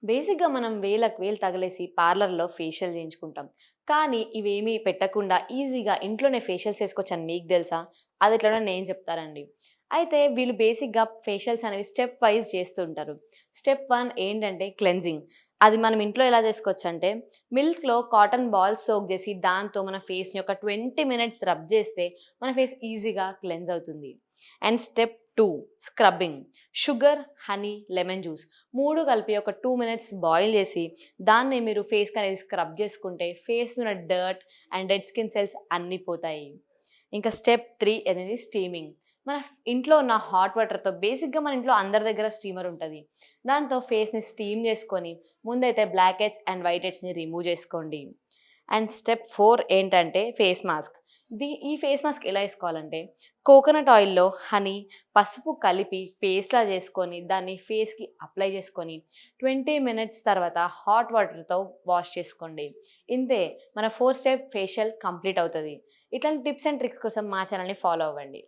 బేసిక్‌గా మనం వేలకు వేలు తగిలేసి పార్లర్‌లో ఫేషియల్ చేయించుకుంటాం. కానీ ఇవేమీ పెట్టకుండా ఈజీగా ఇంట్లోనే ఫేషియల్స్ చేసుకోవచ్చని మీకు తెలుసా? అదెట్లనో నేను చెప్తానండి. అయితే వీళ్ళు బేసిక్‌గా ఫేషియల్స్ అనేవి స్టెప్ వైస్ చేస్తూ ఉంటారు. స్టెప్ 1 ఏంటంటే క్లెన్జింగ్. అది మనం ఇంట్లో ఎలా చేసుకోవచ్చంటే మిల్క్‌లో కాటన్ బాల్స్ సోక్ చేసి దాంతో మన ఫేస్‌ని ఒక 20 మినిట్స్ రబ్ చేస్తే మన ఫేస్ ఈజీగా క్లెన్స్ అవుతుంది. And step 2 scrubbing. Sugar, honey, lemon juice 3 కలిపి ఒక 2 మినిట్స్ బాయిల్ చేసి దాన్ని మీరు ఫేస్‌కనేది స్క్రబ్ చేసుకుంటే ఫేస్ మీద dirt and dead skin cells అన్నీ పోతాయి. ఇంకా స్టెప్ 3 అనేది స్టీమింగ్. మన ఇంట్లో ఉన్న హాట్ వాటర్‌తో బేసిక్‌గా మన ఇంట్లో అందరి దగ్గర స్టీమర్ ఉంటది. దాంతో ఫేస్‌ని స్టీమ్ చేసుకొని ముందైతే బ్లాక్ హెడ్స్ అండ్ వైట్ హెడ్స్‌ని రిమూవ్ చేసుకోండి. అండ్ స్టెప్ 4 ఏంటంటే ఫేస్ మాస్క్. ఈ ఫేస్ మాస్క్ ఎలా ఏసుకోవాలంటే కోకోనట్ ఆయిల్‌లో హనీ, పసుపు కలిపి పేస్ట్‌లా చేసుకొని దాన్ని ఫేస్‌కి అప్లై చేసుకొని 20 మినిట్స్ తర్వాత హాట్ వాటర్‌తో వాష్ చేసుకోండి. ఇంతే మన 4 స్టెప్ ఫేషియల్ కంప్లీట్ అవుతది. ఇట్లాంటి టిప్స్ అండ్ ట్రిక్స్ కోసం మా ఛానెల్‌ని ఫాలో అవ్వండి.